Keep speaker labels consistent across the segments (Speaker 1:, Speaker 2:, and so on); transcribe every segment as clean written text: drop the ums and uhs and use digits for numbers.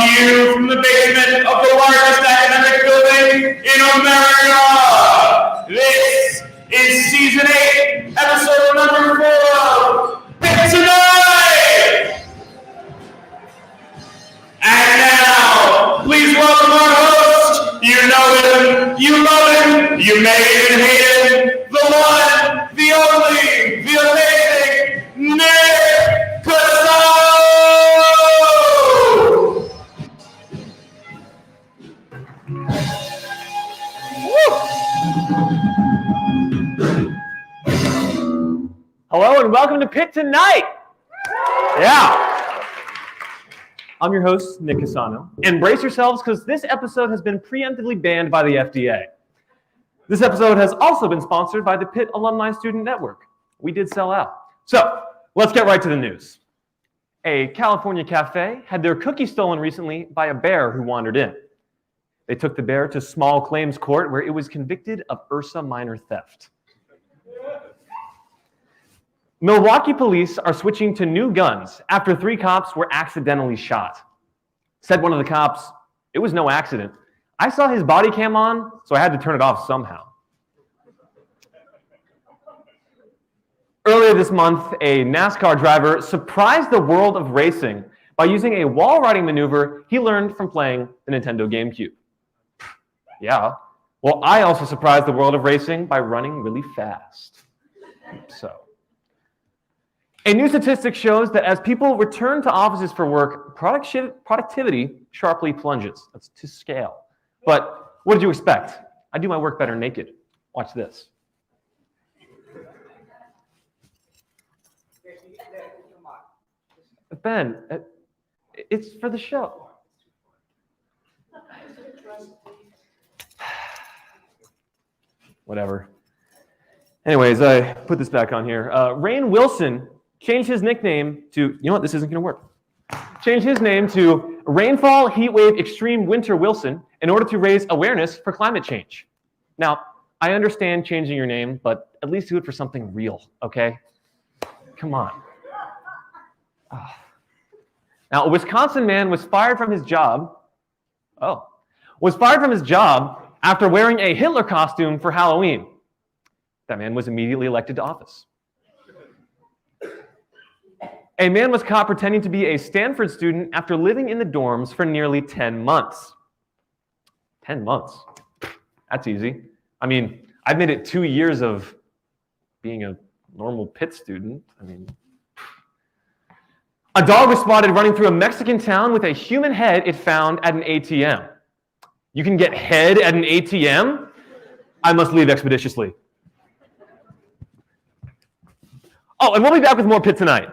Speaker 1: to you from the basement of the largest academic building in America. This is Season 8, Episode number 4 of Pitt Tonight! And now, please welcome our host. You know him, you love him, you may even hate him. The one, the only, the amazing Nick Casano!
Speaker 2: Hello and welcome to Pitt Tonight! Yeah. I'm your host, Nick Casano, and brace yourselves because this episode has been preemptively banned by the FDA. This episode has also been sponsored by the Pitt Alumni Student Network. We did sell out. So, let's get right to the news. A California cafe had their cookie stolen recently by a bear who wandered in. They took the bear to small claims court where it was convicted of Ursa Minor theft. Milwaukee police are switching to new guns after 3 cops were accidentally shot. Said one of the cops, "It was no accident. I saw his body cam on, so I had to turn it off somehow." Earlier this month, a NASCAR driver surprised the world of racing by using a wall riding maneuver he learned from playing the Nintendo GameCube. Yeah. Well, I also surprised the world of racing by running really fast. So. A new statistic shows that as people return to offices for work, productivity sharply plunges. That's to scale. But what did you expect? I do my work better naked. Watch this. Ben, it's for the show. Whatever. Anyways, I put this back on here. Rainn Wilson changed his nickname to, you know what, this isn't going to work. Changed his name to Rainfall Heatwave Extreme Winter Wilson in order to raise awareness for climate change. Now, I understand changing your name, but at least do it for something real, okay? Come on. Now, a Wisconsin man was fired from his job. Was fired from his job after wearing a Hitler costume for Halloween. That man was immediately elected to office. A man was caught pretending to be a Stanford student after living in the dorms for nearly 10 months. 10 months. That's easy. I mean, I've made it 2 years of being a normal Pitt student. A dog was spotted running through a Mexican town with a human head it found at an ATM. You can get head at an ATM? I must leave expeditiously. Oh, and we'll be back with more Pitt Tonight.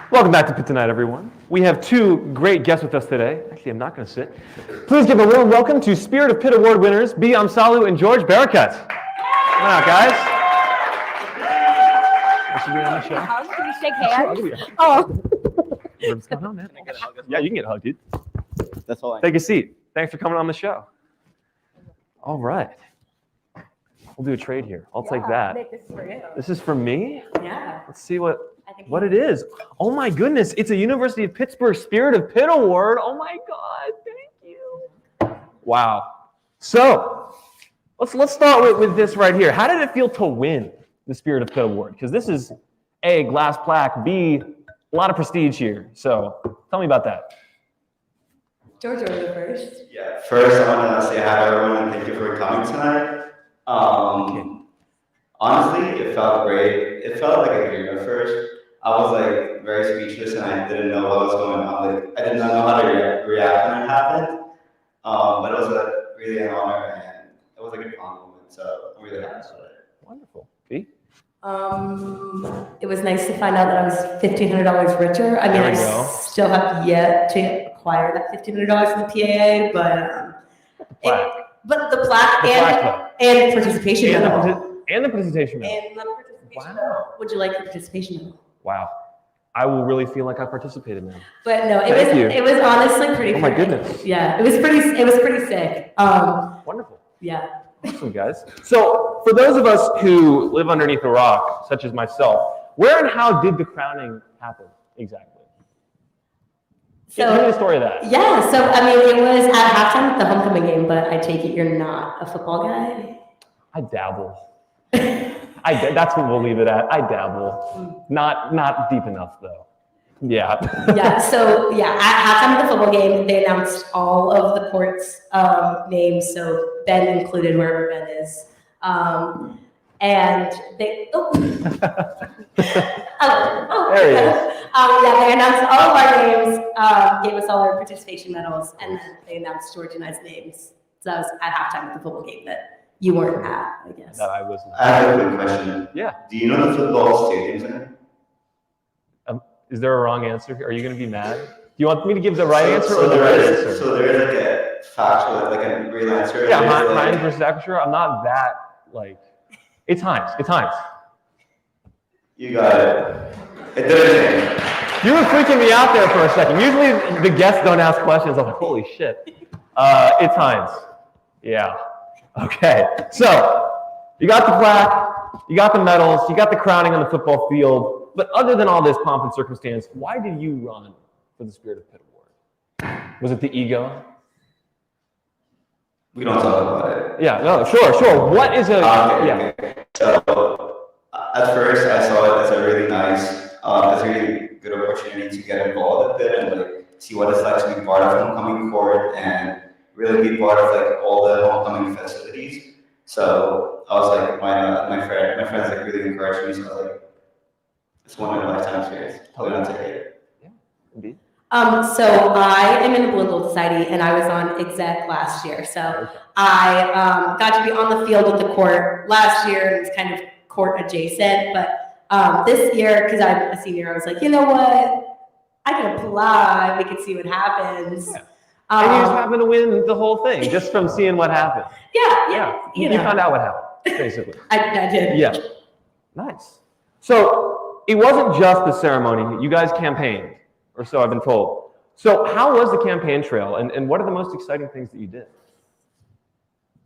Speaker 2: Welcome back to Pitt Tonight, everyone. We have two great guests with us today. Actually, I'm not going to sit. Please give a warm welcome to Spirit of Pitt Award winners, B. Amsalu and George Barakat. Come on out, guys.
Speaker 3: Can you shake hands? Oh.
Speaker 2: What's going on, man? Yeah, you can get a hug, dude.
Speaker 4: That's all I
Speaker 2: Take a seat. Thanks for coming on the show. All right. We'll do a trade here. I'll take that.
Speaker 3: Nick, this is for you.
Speaker 2: This is for me?
Speaker 3: Yeah.
Speaker 2: Let's see what it is. Oh my goodness, it's a University of Pittsburgh Spirit of Pitt Award. Oh my God, thank you. Wow. So, let's start with this right here. How did it feel to win the Spirit of Pitt Award? Because this is A, glass plaque, B, a lot of prestige here. So, tell me about that.
Speaker 3: George, you want to go first?
Speaker 4: Yeah. First, I want to say hi to everyone and thank you for coming tonight. Honestly, it felt great. It felt like a dream at first. I was like very speechless and I didn't know what was going on. Like I did not know how to react when it happened. But it was really an honor and it was a good compliment. So I'm really happy about it.
Speaker 2: Wonderful. B?
Speaker 3: It was nice to find out that I was $1,500 richer. I mean, I still have yet to acquire that $1,500 from the PAA, but the plaque and participation medal.
Speaker 2: And the participation medal.
Speaker 3: And the participation medal. Would you like the participation medal?
Speaker 2: Wow. I will really feel like I participated now.
Speaker 3: But no, it was honestly pretty.
Speaker 2: Oh my goodness.
Speaker 3: Yeah, it was pretty sick.
Speaker 2: Wonderful.
Speaker 3: Yeah.
Speaker 2: Awesome, guys. So, for those of us who live underneath a rock, such as myself, where and how did the crowning happen exactly? Give me the story of that.
Speaker 3: Yeah, so I mean, it was at halftime at the homecoming game, but I take it you're not a football guy?
Speaker 2: I dabble. That's what we'll leave it at. I dabble. Not deep enough, though. Yeah.
Speaker 3: Yeah, so yeah, at halftime of the football game, they announced all of the courts' names, so Ben included, wherever Ben is. And they,
Speaker 2: There he is.
Speaker 3: Yeah, they announced all of our names, gave us all our participation medals, and then they announced George and I's names. So that was at halftime of the football game that you weren't at, I guess.
Speaker 2: That I wasn't.
Speaker 4: I have a quick question.
Speaker 2: Yeah.
Speaker 4: Do you know the football stadium's name?
Speaker 2: Is there a wrong answer? Are you going to be mad? Do you want me to give the right answer or the right answer?
Speaker 4: So there is like a factual, like a real answer.
Speaker 2: Yeah, Heinz versus Acrisure. I'm not that, like, it's Heinz. It's Heinz.
Speaker 4: You got it. It didn't change.
Speaker 2: You were freaking me out there for a second. Usually the guests don't ask questions. I'm like, holy shit. It's Heinz. Yeah. Okay. So, you got the plaque, you got the medals, you got the crowning on the football field. But other than all this pomp and circumstance, why did you run for the Spirit of Pitt Award? Was it the ego?
Speaker 4: We don't talk about it.
Speaker 2: Yeah, no, sure. What is a...
Speaker 4: Okay. So, at first, I saw it as a really nice, as a really good opportunity to get involved with it and like see what it's like to be part of homecoming court and really be part of like all the homecoming festivities. So I was like, why not? My friends like really encouraged me. So I was like, it's one of a lifetime experience. Probably not take it.
Speaker 2: Yeah, indeed.
Speaker 3: So I am in the Blue and Gold Society, and I was on exec last year. So I got to be on the field with the court last year, and it was kind of court adjacent. But this year, because I'm a senior, I was like, you know what? I can apply. We can see what happens.
Speaker 2: Yeah. And you just happen to win the whole thing just from seeing what happened.
Speaker 3: Yeah.
Speaker 2: You found out what happened, basically.
Speaker 3: I did.
Speaker 2: Yeah. Nice. So it wasn't just the ceremony. You guys campaigned, or so I've been told. So how was the campaign trail, and what are the most exciting things that you did?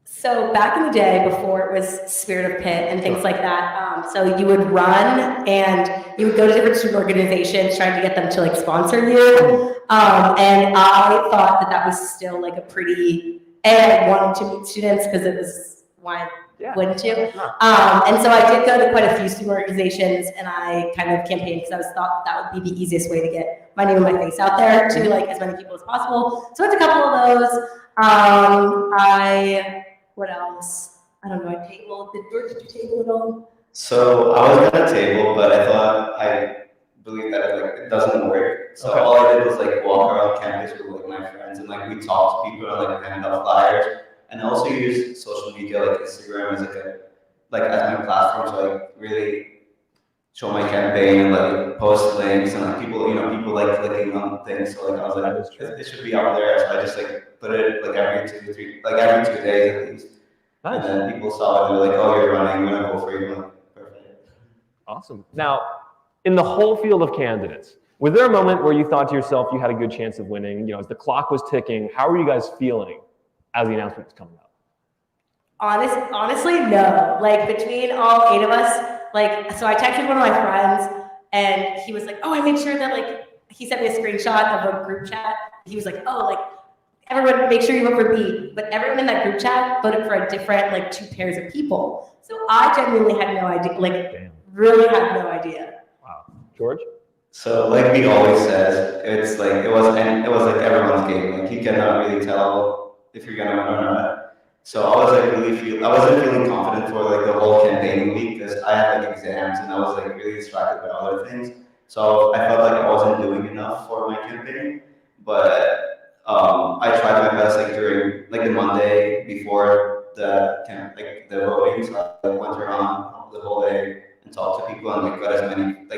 Speaker 3: So back in the day, before it was Spirit of Pitt and things like that, so you would run and you would go to different student organizations trying to get them to like sponsor you. And I thought that was still like a pretty, I wanted to meet students because it was why wouldn't you? And so I did go to quite a few student organizations and I kind of campaigned because I thought that would be the easiest way to get my name and my face out there to like as many people as possible. So I went to a couple of those. What else? I don't know. I tabled. Did you table at all?
Speaker 4: So I was at a table, but I believe that it doesn't work. So all I did was like walk around campus with like my friends and like we talked to people and like hand out flyers. And I also use social media like Instagram as as my platform to like really show my campaign and like post links and like people like clicking on things. So like I was like, it should be out there. So I just like put it like every 2 days at least.
Speaker 2: Nice.
Speaker 4: And then people saw it and they're like, oh, you're running, we're gonna vote for you. I'm like, perfect.
Speaker 2: Awesome. Now, in the whole field of candidates, was there a moment where you thought to yourself you had a good chance of winning? You know, as the clock was ticking, how were you guys feeling as the announcement was coming out?
Speaker 3: Honestly, no. Like between all 8 of us, like, so I texted one of my friends and he was like, oh, I made sure that like, he sent me a screenshot of a group chat. He was like, oh, like, everyone make sure you vote for B. But everyone in that group chat voted for a different, like 2 pairs of people. So I genuinely had no idea, like really had no idea.
Speaker 2: Wow. George?
Speaker 4: So like he always says, it's like, it was like everyone's game. Like you cannot really tell if you're gonna win or not. So I was like I wasn't feeling confident for like the whole campaigning week because I had like exams and I was like really distracted by other things. So I felt like I wasn't doing enough for my campaign. But I tried my best like during like the Monday before the voting. So I went around the whole day and talked to people and like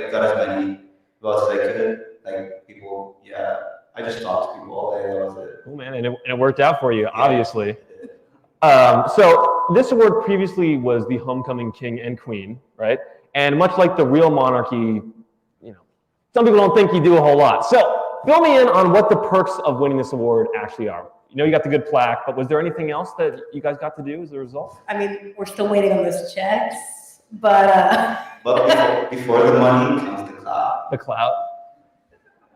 Speaker 4: got as many votes as I could. Like people, yeah. I just talked to people all day. That was it.
Speaker 2: Oh man, and it worked out for you, obviously. So this award previously was the homecoming king and queen, right? And much like the real monarchy, you know, some people don't think you do a whole lot. So fill me in on what the perks of winning this award actually are. You know, you got the good plaque, but was there anything else that you guys got to do as a result?
Speaker 3: I mean, we're still waiting on those checks, but
Speaker 4: before the money comes the clout.
Speaker 2: The clout.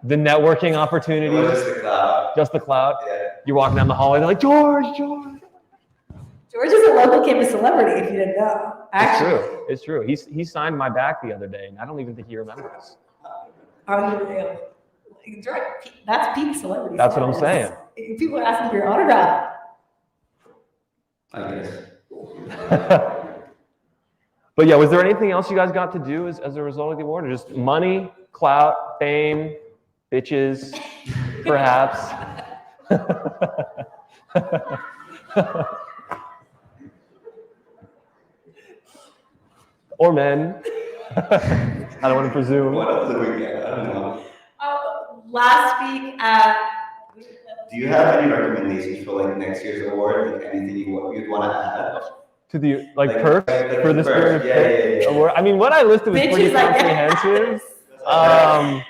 Speaker 2: The networking opportunity.
Speaker 4: Just the clout.
Speaker 2: Just the clout.
Speaker 4: Yeah.
Speaker 2: You're walking down the hallway, they're like, George.
Speaker 3: George is a local campus celebrity, if you didn't know. Actually.
Speaker 2: It's true. He signed my back the other day, and I don't even think he remembers.
Speaker 3: Unreal. George, that's peak celebrity.
Speaker 2: That's what I'm saying.
Speaker 3: People are asking for your autograph.
Speaker 4: I guess.
Speaker 2: But yeah, was there anything else you guys got to do as a result of the award? Or just money, clout, fame, bitches, perhaps? Or men. I don't want to presume.
Speaker 4: What else did we get? I don't know.
Speaker 3: Last week,
Speaker 4: do you have any recommendations for like next year's award? Like anything you'd want to add?
Speaker 2: To the perks for the Spirit of Pitt
Speaker 4: yeah.
Speaker 2: award? I mean, what I listed was pretty
Speaker 3: Bitches,
Speaker 2: comprehensive. I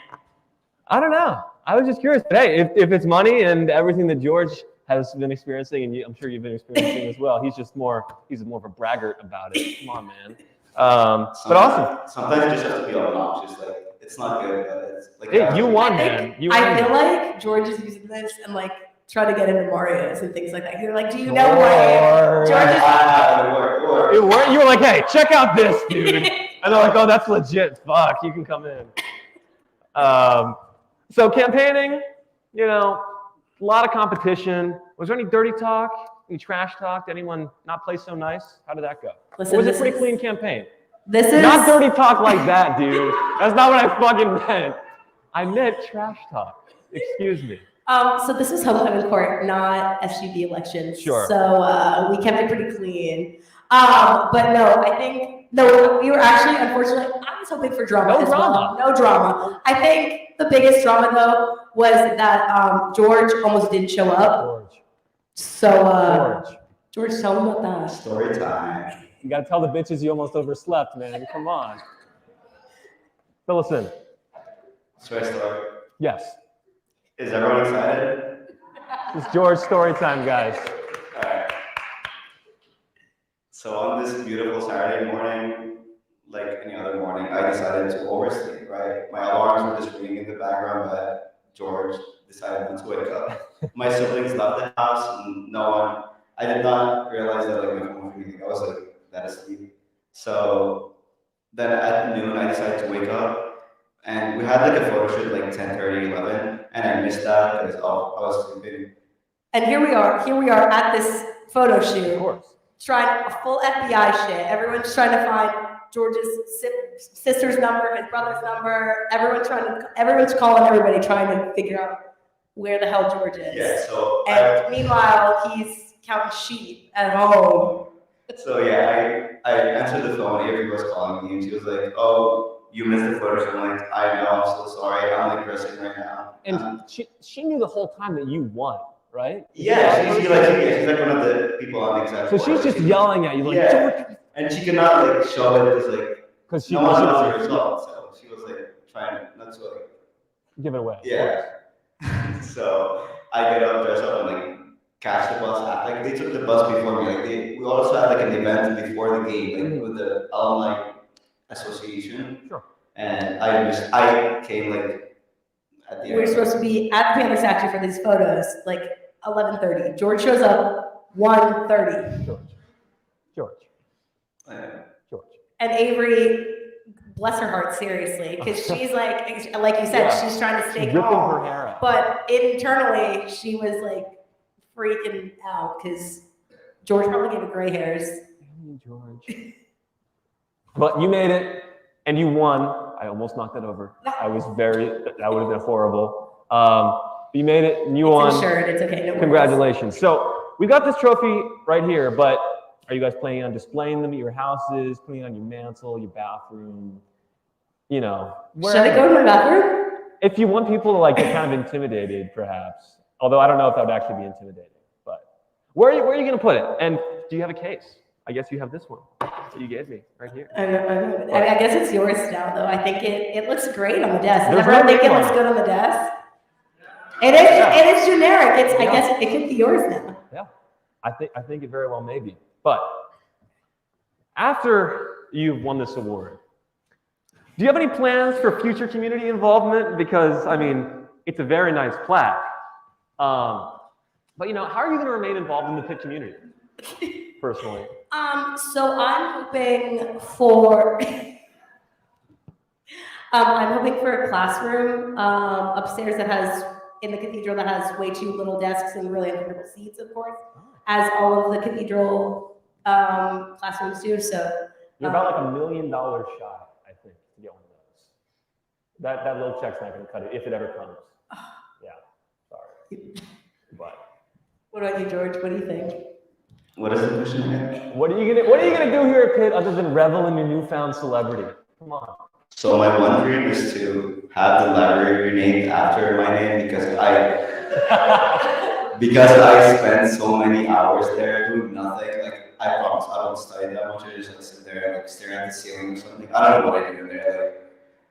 Speaker 2: don't know. I was just curious. But hey, if it's money and everything that George has been experiencing, and I'm sure you've been experiencing as well, he's more of a braggart about it. Come on, man. But awesome.
Speaker 4: Sometimes you just have to be obnoxious. Like it's not good, but it's like.
Speaker 2: Hey, you won, man.
Speaker 3: I feel like George is using this and like trying to get into Marios and things like that. You're like, do you know Mario? George is.
Speaker 2: You were like, hey, check out this, dude. And they're like, oh, that's legit. Fuck, you can come in. So campaigning, you know, a lot of competition. Was there any dirty talk? Any trash talk? Did anyone not play so nice? How did that go?
Speaker 3: Listen,
Speaker 2: or was it a pretty clean campaign?
Speaker 3: This is
Speaker 2: not dirty talk like that, dude. That's not what I fucking meant. I meant trash talk. Excuse me.
Speaker 3: So this is homecoming court, not SUV elections.
Speaker 2: Sure.
Speaker 3: So we kept it pretty clean. But no, we were actually, unfortunately, I was hoping for drama as well. No drama. I think the biggest drama though was that George almost didn't show up. So George, tell them about that.
Speaker 4: Story time.
Speaker 2: You gotta tell the bitches you almost overslept, man. Come on. Fill us in.
Speaker 4: Should I start?
Speaker 2: Yes.
Speaker 4: Is everyone excited?
Speaker 2: It's George story time, guys.
Speaker 4: All right. So on this beautiful Saturday morning, like any other morning, I decided to oversleep, right? My alarms were just ringing in the background, but George decided not to wake up. My siblings left the house, and I did not realize that like my phone was ringing. I was like that asleep. So then at noon, I decided to wake up. And we had like a photo shoot like 10:30, 11, and I missed that because I was sleeping.
Speaker 3: And here we are at this photo shoot.
Speaker 2: Of course.
Speaker 3: Trying a full FBI shit. Everyone's trying to find George's sister's number, his brother's number. Everyone's calling everybody trying to figure out where the hell George is.
Speaker 4: Yeah, so
Speaker 3: meanwhile, he's counting sheep at home.
Speaker 4: So yeah, I answered the phone. Avery was calling me, and she was like, "Oh, you missed the photos. I'm like, I know, I'm so sorry. I'm like dressing right now.
Speaker 2: And she knew the whole time that you won, right?
Speaker 4: Yeah, she's like one of the people on the exact.
Speaker 2: So she's just yelling at you like,
Speaker 4: yeah, and she cannot like show it because no one knows the result. So she was like trying not to like
Speaker 2: give it away.
Speaker 4: Yeah. So I get up, dress up, and like catch the bus. Like they took the bus before me. Like we also had like an event before the game, like with the alumni association.
Speaker 2: Sure.
Speaker 4: And I came like at the end.
Speaker 3: We were supposed to be at the Panther statue for these photos, like 11:30. George shows up 1:30.
Speaker 2: George.
Speaker 3: And Avery, bless her heart, seriously, because she's like you said, she's trying to stay calm.
Speaker 2: Her hair out.
Speaker 3: But internally, she was like freaking out because George probably gave her gray hairs.
Speaker 2: George. But you made it, and you won. I almost knocked that over. That would have been horrible. But you made it, and you won.
Speaker 3: It's insured, it's okay. No
Speaker 2: Congratulations.
Speaker 3: worries.
Speaker 2: So we got this trophy right here, but are you guys planning on displaying them at your houses, putting it on your mantle, your bathroom? You know.
Speaker 3: Should I go to my bathroom?
Speaker 2: If you want people to like get kind of intimidated, perhaps. Although I don't know if that would actually be intimidating. But where are you going to put it? And do you have a case? I guess you have this one that you gave me right here.
Speaker 3: I guess it's yours now, though. I think it looks great on the desk.
Speaker 2: There's
Speaker 3: Everyone think it
Speaker 2: one.
Speaker 3: looks good on the desk? It is generic. I guess it could be yours now.
Speaker 2: Yeah, I think it very well may be. But after you've won this award, do you have any plans for future community involvement? Because I mean, it's a very nice plaque. But you know, how are you going to remain involved in the Pitt community, personally?
Speaker 3: So I'm hoping for a classroom upstairs that has in the cathedral that has way too little desks and really uncomfortable seats, of course, as all of the cathedral classrooms do. So
Speaker 2: you're about like $1 million shy, I think, to get one of those. That little check's not going to cut it if it ever comes. Yeah, sorry. But
Speaker 3: what about you, George? What do you think?
Speaker 4: What is the question again?
Speaker 2: What are you gonna do here at Pitt other than revel in your newfound celebrity? Come on.
Speaker 4: So my one dream is to have the library renamed after my name because I spend so many hours there doing nothing. Like I promise I don't study that much. I just like sit there and like stare at the ceiling or something. I don't know what I do in there. Like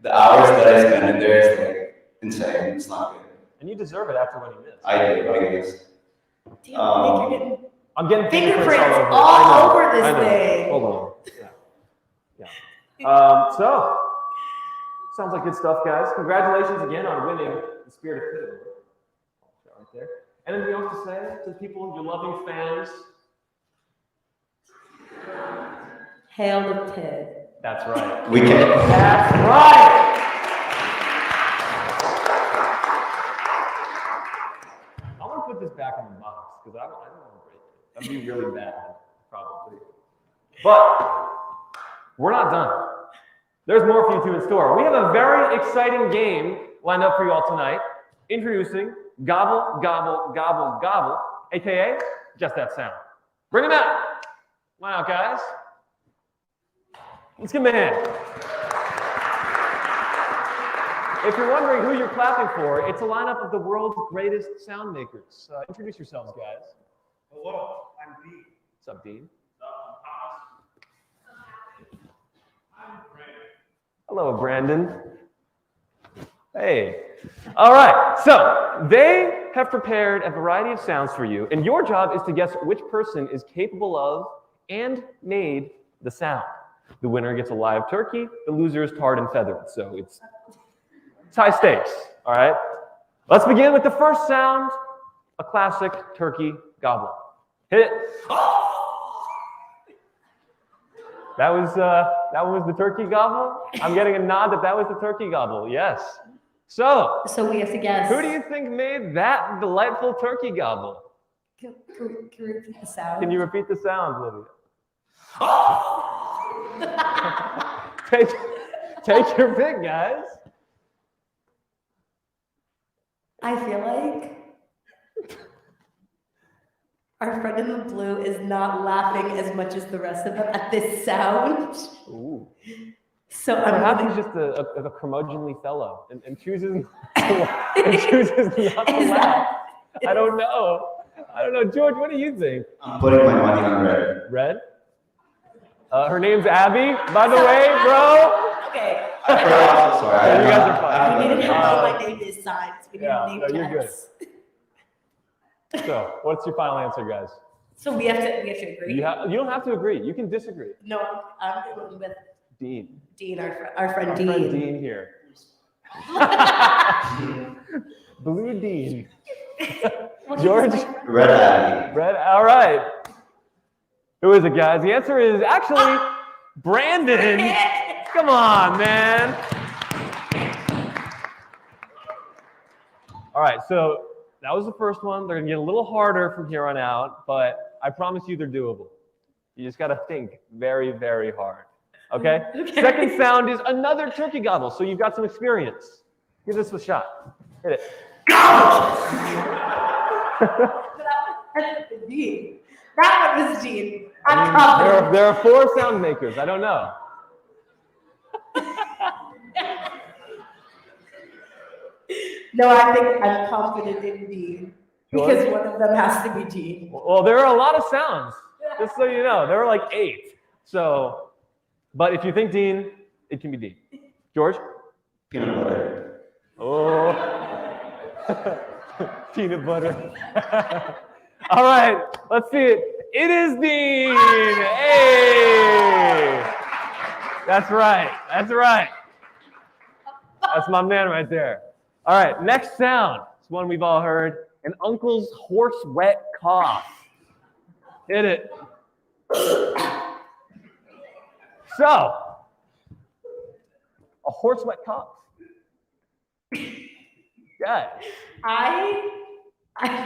Speaker 4: the hours that I spend in there is like insane. It's not good.
Speaker 2: And you deserve it after winning this.
Speaker 4: I do, I guess.
Speaker 3: Damn,
Speaker 2: I'm getting
Speaker 3: fingerprints
Speaker 2: all
Speaker 3: over this thing.
Speaker 2: Hold on. Yeah. So, sounds like good stuff, guys. Congratulations again on winning the Spirit of Pitt Award. Right there. Anything else to say to the people, your loving fans?
Speaker 3: Hail to Pitt.
Speaker 2: That's right.
Speaker 4: We can.
Speaker 2: That's right. I want to put this back in the box because I don't want to break it. That'd be really bad, probably. But we're not done. There's more for you two in store. We have a very exciting game lined up for you all tonight. Introducing Gobble, Gobble, Gobble, Gobble, aka Just That Sound. Bring them out. Come on out, guys. Let's give them a hand. If you're wondering who you're clapping for, it's a lineup of the world's greatest sound makers. Introduce yourselves, guys.
Speaker 5: Hello, I'm Dean.
Speaker 2: What's up, Dean?
Speaker 5: I'm Brandon.
Speaker 2: Hello, Brandon. Hey. All right, so they have prepared a variety of sounds for you, and your job is to guess which person is capable of and made the sound. The winner gets a live turkey, the loser is tarred and feathered, so it's high stakes, all right? Let's begin with the first sound, a classic turkey gobble. Hit it. That was the turkey gobble? I'm getting a nod that was the turkey gobble, yes. So
Speaker 3: we have to guess.
Speaker 2: Who do you think made that delightful turkey gobble?
Speaker 3: Can you repeat the sound?
Speaker 2: Can you repeat the sound, Lydia? Take your pick, guys.
Speaker 3: I feel like our friend in the blue is not laughing as much as the rest of them at this sound.
Speaker 2: Ooh.
Speaker 3: So
Speaker 2: Perhaps
Speaker 3: I'm
Speaker 2: he's just a curmudgeonly fellow and chooses and chooses not to
Speaker 3: Is
Speaker 2: laugh.
Speaker 3: that-
Speaker 2: I don't know. George, what do you think?
Speaker 4: I'm putting my money on red.
Speaker 2: Red? Her name's Abby, by the way, bro.
Speaker 3: Okay.
Speaker 4: I forgot. Sorry.
Speaker 2: Yeah, you guys are fine.
Speaker 3: We needed help
Speaker 2: Uh,
Speaker 3: on my name is signs. We needed
Speaker 2: yeah,
Speaker 3: name
Speaker 2: no, you're good.
Speaker 3: tags.
Speaker 2: So, what's your final answer, guys?
Speaker 3: So we have to agree.
Speaker 2: You don't have to agree. You can disagree.
Speaker 3: No, I'm going with
Speaker 2: Dean.
Speaker 3: Dean, our friend
Speaker 2: Our
Speaker 3: Dean.
Speaker 2: friend Dean here. Blue Dean. George?
Speaker 4: Red Abby.
Speaker 2: Red. All right. Who is it, guys? The answer is actually Brandon. Come on, man. All right, so that was the first one. They're gonna get a little harder from here on out, but I promise you they're doable. You just gotta think very, very hard. Okay? Second sound is another turkey gobble, so you've got some experience. Give this a shot. Hit it.
Speaker 3: Dean. That one was Dean. I'm confident.
Speaker 2: There are 4 sound makers. I don't know.
Speaker 3: No, I think I'm confident in Dean. Because
Speaker 2: George?
Speaker 3: one of them has to be Dean.
Speaker 2: Well, there are a lot of sounds. Just so you know, there are like 8. So, but if you think Dean, it can be Dean. George?
Speaker 4: Peanut butter.
Speaker 2: Oh. Peanut butter. All right, let's see it. It is Dean. Hey. That's right. That's right. That's my man right there. All right, next sound. It's one we've all heard. An uncle's horse wet cough. Hit it. So, a horse wet cough. Guys,
Speaker 3: I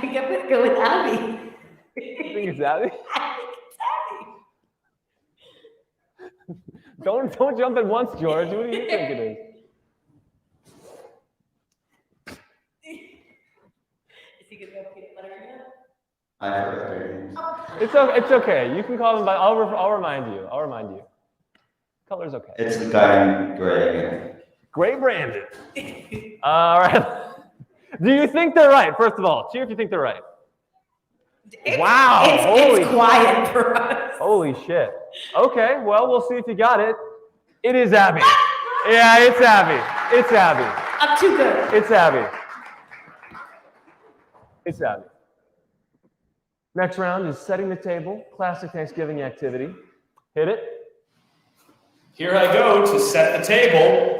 Speaker 3: think I'm gonna go with Abby.
Speaker 2: you think it's Abby?
Speaker 3: I think it's Abby.
Speaker 2: Don't jump at once, George. What do you think it is?
Speaker 3: Is he gonna go peanut butter again?
Speaker 4: I forgot their names.
Speaker 2: It's okay. You can call them by. I'll remind you. Color's okay.
Speaker 4: It's the guy in gray again.
Speaker 2: Gray Brandon. All right. Do you think they're right? First of all, cheer if you think they're right. Wow.
Speaker 3: It's quiet for us.
Speaker 2: Holy shit. Okay. Well, we'll see if you got it. It is Abby. Yeah, it's Abby. It's Abby.
Speaker 3: I'm too good.
Speaker 2: It's Abby. It's Abby. Next round is setting the table. Classic Thanksgiving activity. Hit it.
Speaker 1: Here I go to set the table.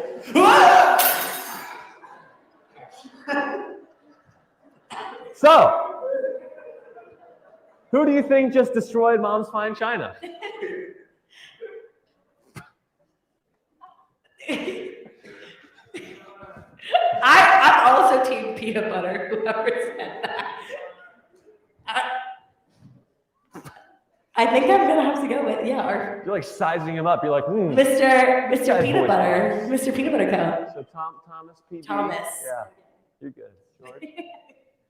Speaker 2: So, who do you think just destroyed Mom's Fine China?
Speaker 3: I'm also team peanut butter, whoever said that. I think I'm gonna have to go with, our
Speaker 2: You're like sizing him up. You're like,
Speaker 3: Mr.
Speaker 2: Guy's
Speaker 3: Peanut
Speaker 2: voice
Speaker 3: Butter, Mr. Peanut Butter Co.
Speaker 2: So Thomas P.
Speaker 3: Thomas.
Speaker 2: Yeah, you're good. George?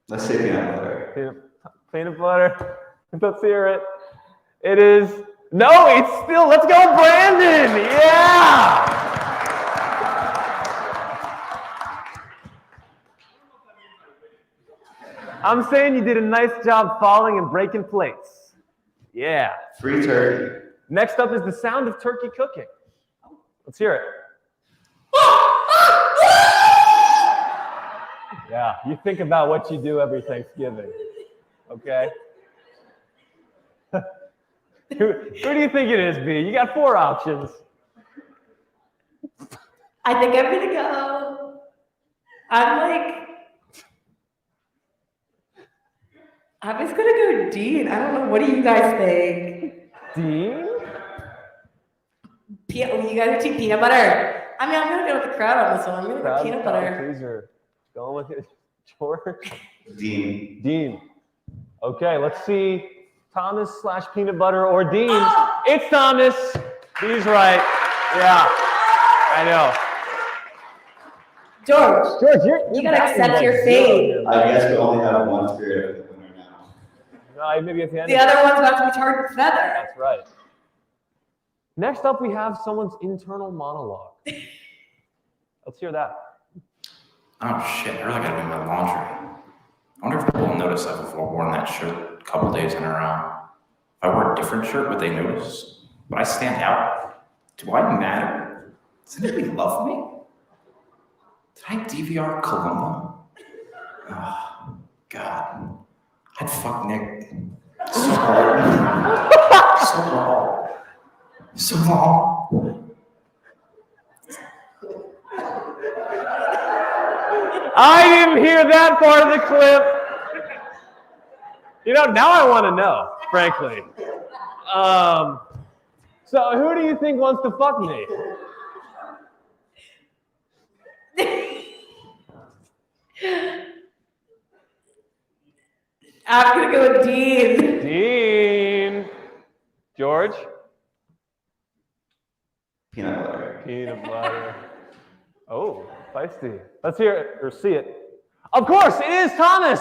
Speaker 4: Let's say peanut butter.
Speaker 2: Peanut butter. Let's hear it. It is. No, it's still. Let's go, Brandon. Yeah. I'm saying you did a nice job falling and breaking plates. Yeah.
Speaker 4: Free turkey.
Speaker 2: Next up is the sound of turkey cooking. Let's hear it. Yeah, you think about what you do every Thanksgiving, okay? Who do you think it is, B? You got 4 options.
Speaker 3: I think I'm gonna go. I was gonna go Dean. I don't know. What do you guys think?
Speaker 2: Dean?
Speaker 3: You guys are team peanut butter. I mean, I'm gonna go with the crowd on this one. I'm gonna go peanut butter.
Speaker 2: Please are going with it. George?
Speaker 4: Dean.
Speaker 2: Dean. Okay, let's see. Thomas / peanut butter or Dean.
Speaker 3: Oh!
Speaker 2: It's Thomas. He's right. Yeah, I know.
Speaker 3: George, you gotta accept your fate.
Speaker 4: I guess we only have one Spirit of Pitt winner now.
Speaker 2: No, maybe at the end.
Speaker 3: The other one's about to be tarred with feather.
Speaker 2: That's right. Next up, we have someone's internal monologue. Let's hear that.
Speaker 6: Oh shit, I really gotta do my laundry. I wonder if people will notice I've worn that shirt a couple days in a row. If I wear a different shirt, would they notice? Would I stand out? Do I matter? Does anybody love me? Did I DVR Columbo? Oh, God. I'd fuck Nick so hard. So long. So long.
Speaker 2: I didn't hear that part of the clip. You know, now I want to know, frankly. So who do you think wants to fuck me?
Speaker 3: I'm gonna go with Dean.
Speaker 2: Dean. George?
Speaker 4: Peanut butter.
Speaker 2: Peanut butter. Oh, feisty. Let's hear it, or see it. Of course, it is Thomas.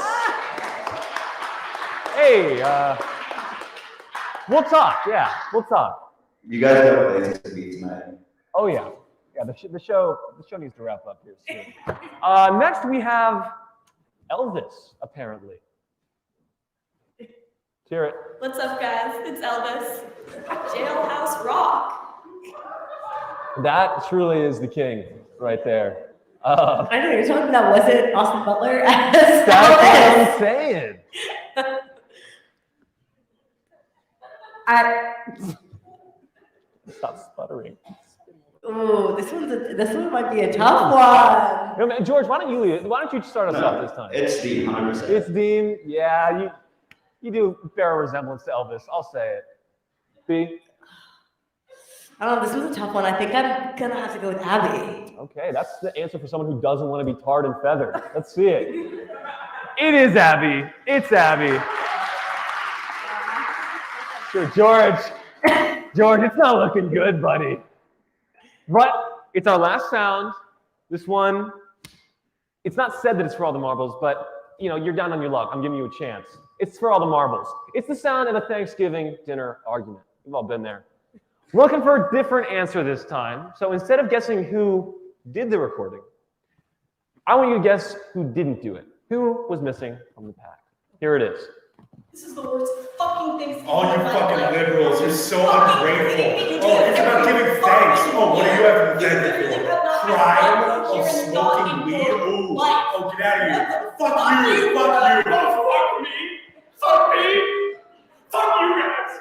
Speaker 2: Hey, we'll talk. Yeah, we'll talk.
Speaker 4: You guys have places to be tonight.
Speaker 2: Oh yeah, yeah. The show needs to wrap up here soon. Next we have Elvis, apparently. Let's hear it.
Speaker 7: What's up, guys? It's Elvis. Jailhouse Rock.
Speaker 2: That truly is the king right there.
Speaker 3: I know you're talking about, was it Austin Butler as
Speaker 2: That's what
Speaker 3: Elvis?
Speaker 2: I'm saying. Stop sputtering.
Speaker 3: Ooh, this one might be a tough one.
Speaker 2: No, man, George, why don't you start us off this time?
Speaker 4: It's Dean, 100%.
Speaker 2: It's Dean. Yeah, you do bear a resemblance to Elvis. I'll say it. B?
Speaker 3: I don't know, this was a tough one. I think I'm gonna have to go with Abby.
Speaker 2: Okay, that's the answer for someone who doesn't want to be tarred and feathered. Let's see it. It is Abby. It's Abby. Sure, George. George, it's not looking good, buddy. But it's our last sound. This one, it's not said that it's for all the marbles, but you know, you're down on your luck. I'm giving you a chance. It's for all the marbles. It's the sound of a Thanksgiving dinner argument. We've all been there. We're looking for a different answer this time. So instead of guessing who did the recording, I want you to guess who didn't do it. Who was missing from the pack? Here it is.
Speaker 7: This is the worst fucking Thanksgiving.
Speaker 5: All you
Speaker 7: of my
Speaker 5: fucking
Speaker 7: life.
Speaker 5: liberals, you're so
Speaker 7: Fucking
Speaker 5: ungrateful.
Speaker 7: kidding me?
Speaker 5: Oh, it's about
Speaker 7: Every
Speaker 5: giving thanks.
Speaker 7: fucking
Speaker 5: Oh, what do you have to be
Speaker 7: year.
Speaker 5: thankful
Speaker 7: You literally
Speaker 5: for?
Speaker 7: have not had
Speaker 5: Crime?
Speaker 7: one
Speaker 5: Oh,
Speaker 7: year in
Speaker 5: smoking
Speaker 7: your
Speaker 5: weed? Ooh.
Speaker 7: life.
Speaker 5: Oh, get out of here.
Speaker 7: Fuck
Speaker 5: Fuck you.
Speaker 7: you.
Speaker 5: Fuck you.
Speaker 1: Oh, fuck me! Fuck me! Fuck you guys!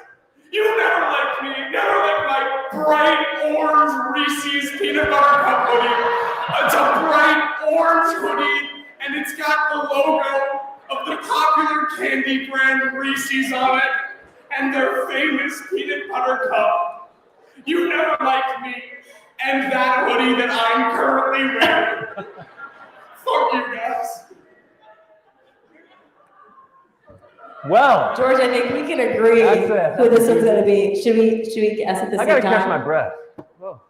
Speaker 1: You never liked me, never liked my bright orange Reese's peanut butter cup hoodie. It's a bright orange hoodie, and it's got the logo of the popular candy brand Reese's on it, and their famous peanut butter cup. You never liked me, and that hoodie that I'm currently wearing. Fuck you guys.
Speaker 2: Well,
Speaker 3: George, I think we can agree
Speaker 2: That's it.
Speaker 3: who this one's gonna be. Should we guess at the
Speaker 2: I
Speaker 3: same
Speaker 2: gotta
Speaker 3: time?
Speaker 2: catch my breath. Oh.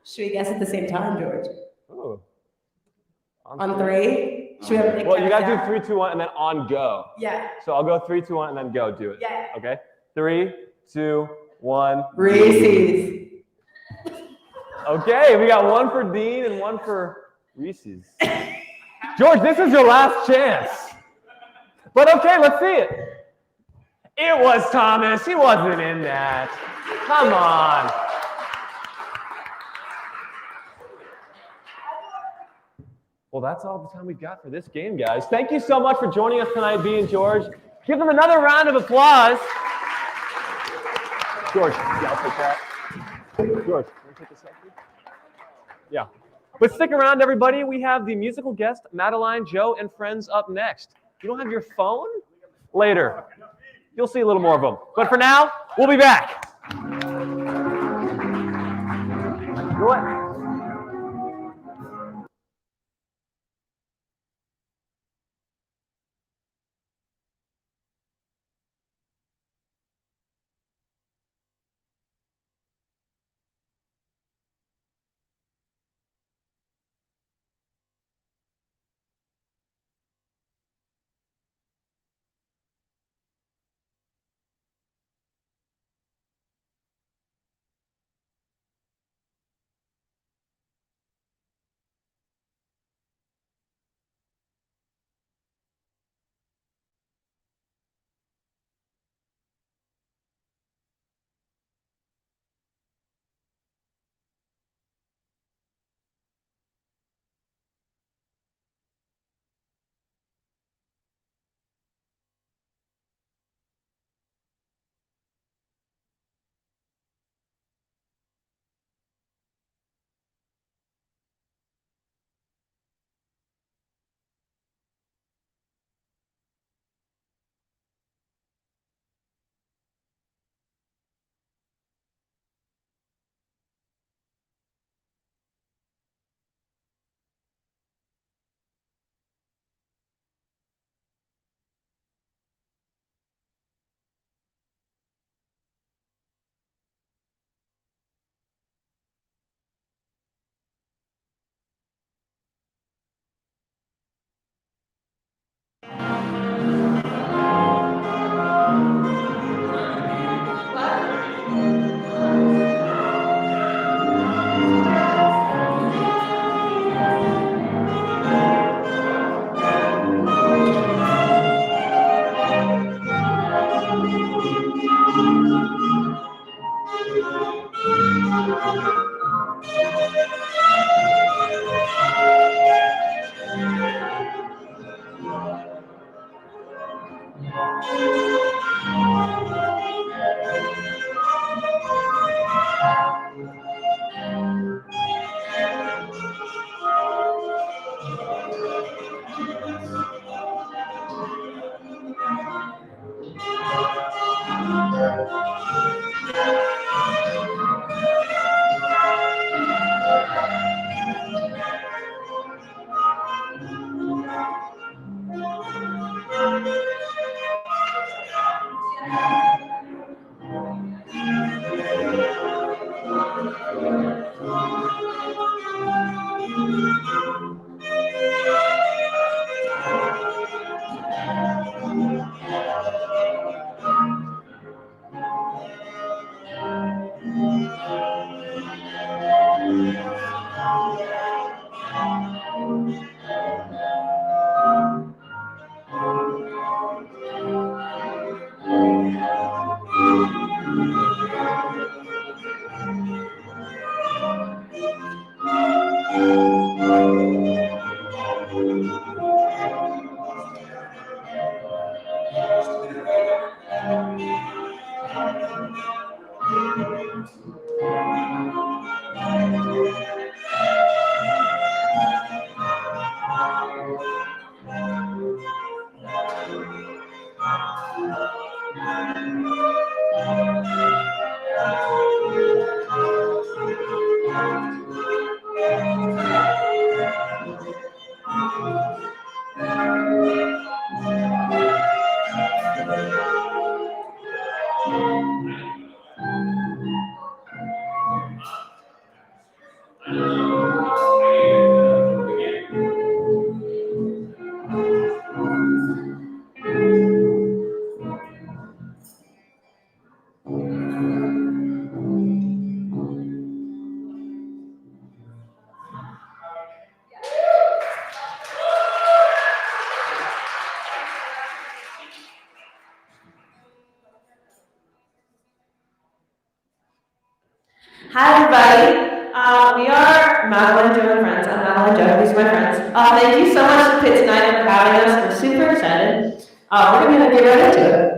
Speaker 3: Should we guess at the same time, George?
Speaker 2: Ooh.
Speaker 3: On three? Should we have a big
Speaker 2: Well, you gotta
Speaker 3: countdown?
Speaker 2: do 3, 2, 1, and then on go.
Speaker 3: Yeah.
Speaker 2: So I'll go 3, 2, 1, and then go. Do it.
Speaker 3: Yeah.
Speaker 2: Okay. 3, 2, 1.
Speaker 3: Reese's.
Speaker 2: Okay, we got one for Dean and one for Reese's. George, this is your last chance. But okay, let's see it. It was Thomas. He wasn't in that. Come on. Well, that's all the time we've got for this game, guys. Thank you so much for joining us tonight, B and George. Give them another round of applause. George, yeah, I'll take that. George, want to take a selfie? Yeah. But stick around, everybody. We have the musical guest, Madeline Jo and Friends, up next. You don't have your phone? Later. You'll see a little more of them. But for now, we'll be back. You know what?
Speaker 8: everybody. We are Madeline Jo and Friends. I'm Madeline Jo. These are my friends. Thank you so much to Pitt Tonight for having us. We're super excited. We're going to get right into it.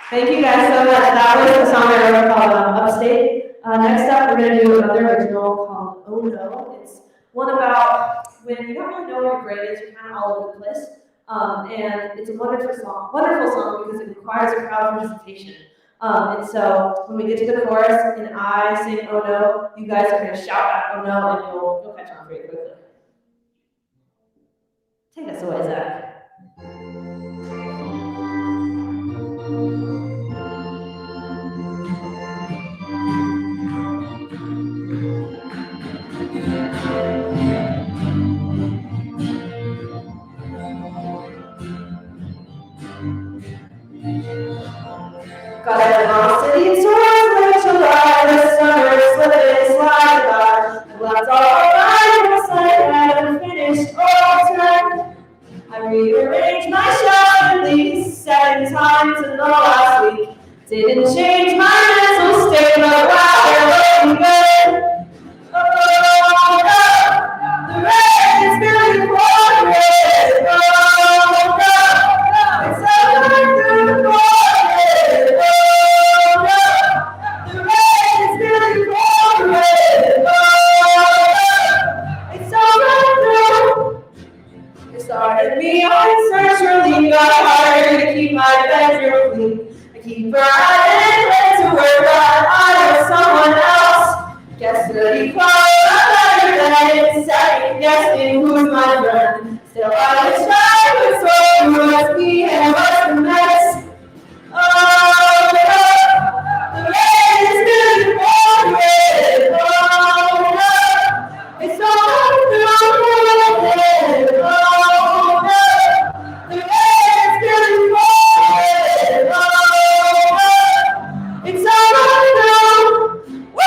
Speaker 8: Thank you guys so much. That was the song I wrote called Upstate. Next up, we're going to do another original called Oh No. It's one about when you don't really know where your grade is, you're kind of all over the place. And it's a wonderful song because it requires a crowd participation. And so when we get to the chorus and I sing Oh No, you guys are going to shout out Oh No, and you'll catch on pretty quickly. Take us away, Zach. Got animosity towards July, the summer slipping slide by. I left all my once I had finished all time. I rearranged my shop at least 7 times in the last week. Didn't change my mental state, but wow, they're looking good. Oh no, the rain is really pouring. Oh no, it's over through the forest. Started me on search, really got harder to keep my bedroom clean. I keep riding pretty close. I'm better than second guessing who's my friend. Still I was trying to sort through what's me and what's the mess. Oh, no, the rain is really pouring. Oh, no, it's all through. Oh, no, the rain is really pouring. Oh, no, it's all through. Woo!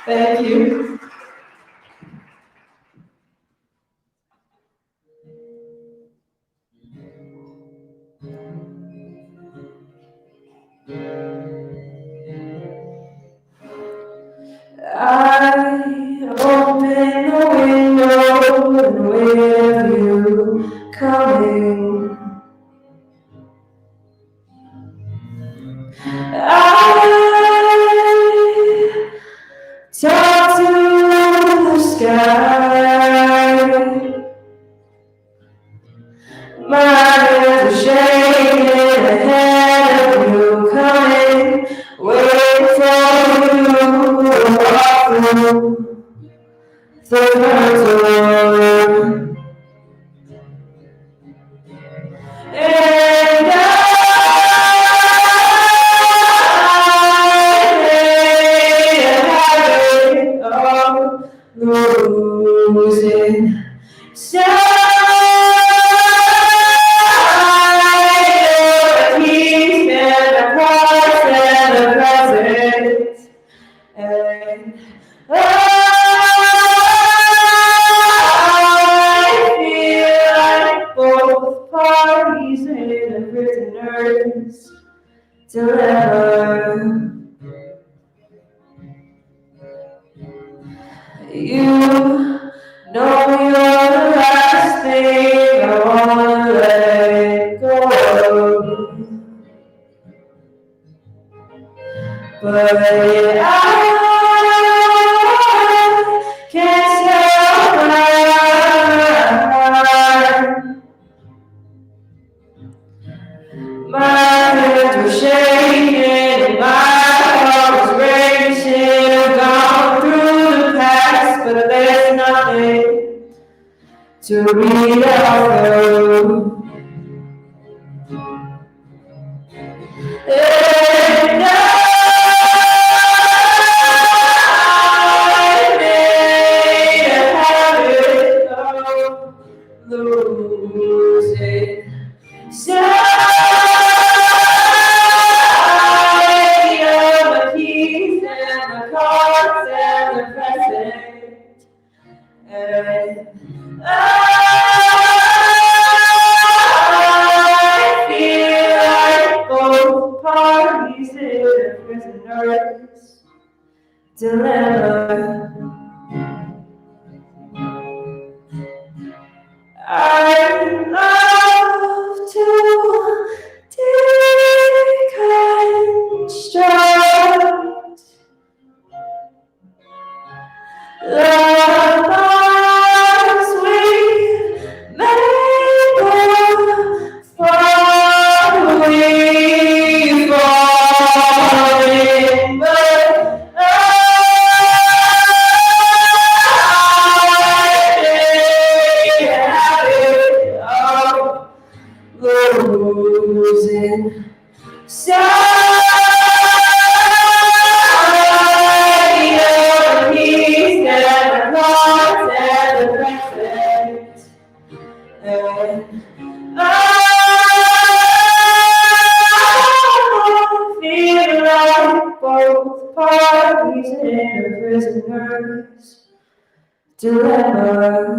Speaker 8: Thank you. I open the window and with you coming. I talk to the sky. My hands are shaking ahead of you coming. Waiting for you to walk through the front door. And I losing sight of the peace and the past and the present. And I feel like both parties in a prisoner's dilemma. You know you're the last thing I wanna let go of. But I can't tell my hands were shaking and my heart was racing. I've gone through the past, but there's nothing to read out through. And I made a habit of losing sight of the keys and the cards and the present. And I feel like both parties in a prisoner's dilemma. I love to deconstruct the bonds we made before we fall in, but losing sight of the peace and the cards and the present. And I feel like both parties in a prisoner's dilemma.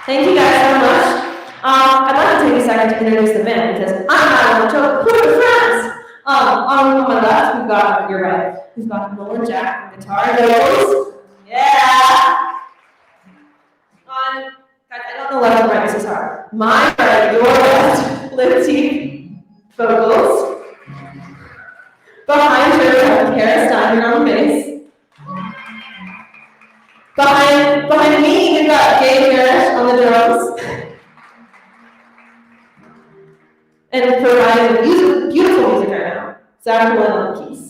Speaker 8: Thank you guys so much. I'd like to take a second to introduce the band because I'm Madeline Jo and Friends. On my left, we've got, you're right, we've got Nolan Jack on guitar, vocals. Yeah. Guys, I don't know left and right, this is hard. My right, your left, Liberty, vocals. Behind her, we have Kara Steiner on bass. Behind me, we've got Gabe Harris on the drums. And providing beautiful music right now, Zach Wood on the keys.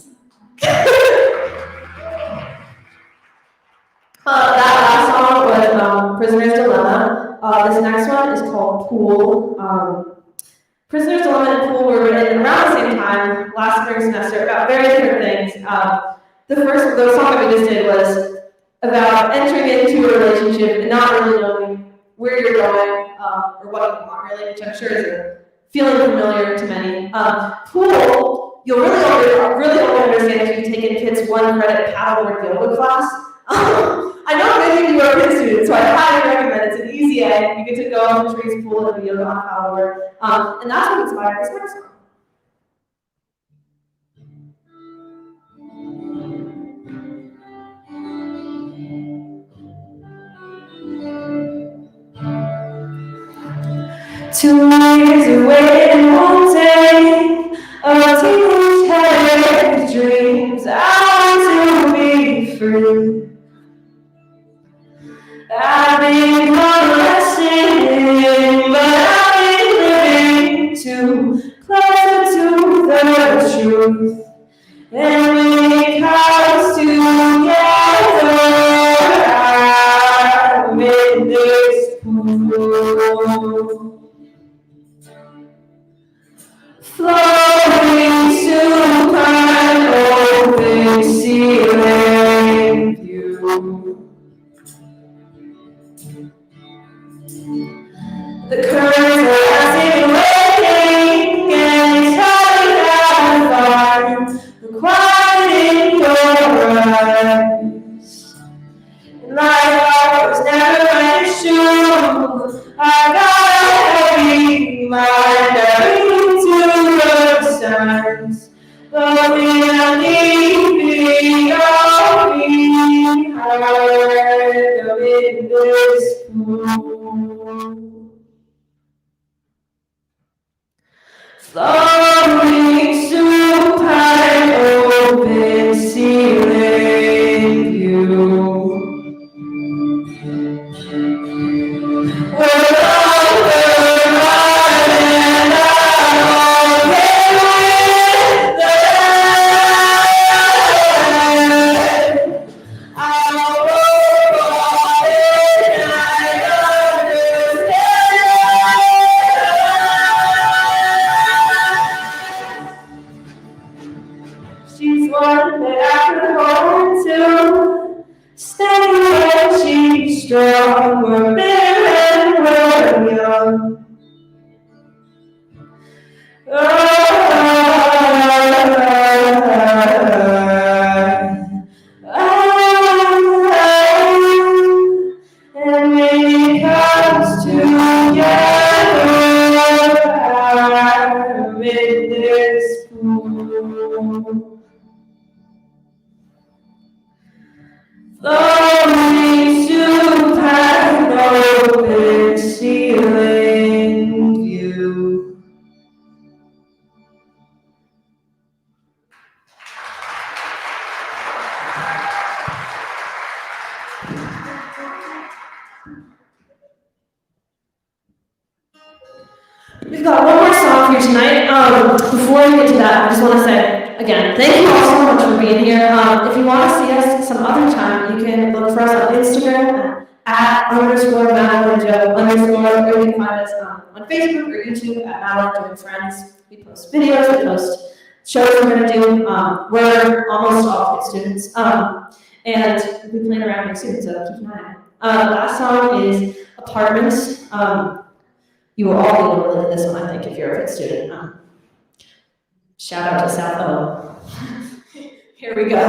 Speaker 8: That last song was Prisoner's Dilemma. This next one is called Pool. Prisoner's Dilemma and Pool were written around the same time, last spring semester, about very different things. The song that we just did was about entering into a relationship and not really knowing where you're going or what you want, really, which I'm sure is a feeling familiar to many. Pool, you'll really only understand if you've taken Pitt's 1-credit paddleboard yoga class. I know many of you are Pitt students, so I highly recommend it. It's an easy egg. You get to go on the trees, pool, and do yoga on paddleboard. And that's what inspired this next song. Two years away and one day, a teenage head dreams I want to be free. I've been convalescing, but I've been living too close to the truth. And when it comes together, I'm in this pool. Floating supine open ceiling view. The curtains are rising, waiting, and it's hard to find the quiet in your eyes. And my heart was never an issue. I got a heavy mind. But when I leave behind, I'm in this pool. Floating supine open ceiling view. She's one that I could hold to, steady and she's strong, we're bitter and we're young. And when it comes together, I'm in this pool. Floating supine open ceiling view. We've got one more song for you tonight. Before we get to that, I just want to say, again, thank you all so much for being here. If you want to see us some other time, you can look for us on Instagram at _Madeline Jo _, or you can find us on Facebook or YouTube at Madeline Jo and Friends. We post videos, we post shows we're going to do. We're almost all Pitt students. And we'll be playing around here soon, so keep an eye out. Last song is Apartments. You will all be able to relate to this one, I think, if you're a Pitt student. Shout out to South O. Here we go.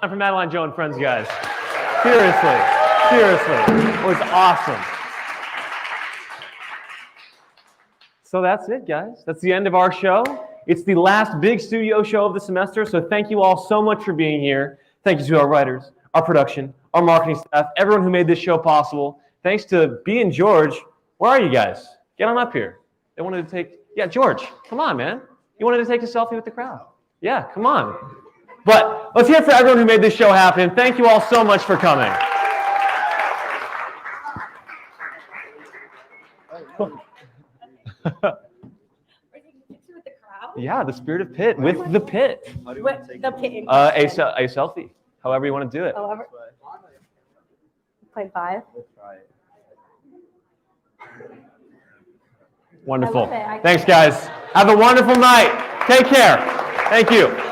Speaker 2: For Madeline Jo and Friends, guys. Seriously. It was awesome. So that's it, guys. That's the end of our show. It's the last big studio show of the semester, so thank you all so much for being here. Thank you to our writers, our production, our marketing staff, everyone who made this show possible. Thanks to B and George. Where are you guys? Get on up here. They wanted to take, yeah, George, come on, man. You wanted to take a selfie with the crowd. Yeah, come on. But let's hear it for everyone who made this show happen. Thank you all so much for coming. Yeah, the Spirit of Pitt with the Pit.
Speaker 3: With the Pitt.
Speaker 2: A selfie, however you want to do it.
Speaker 3: However. 0.5.
Speaker 2: Wonderful.
Speaker 3: I love it.
Speaker 2: Thanks, guys. Have a wonderful night. Take care. Thank you.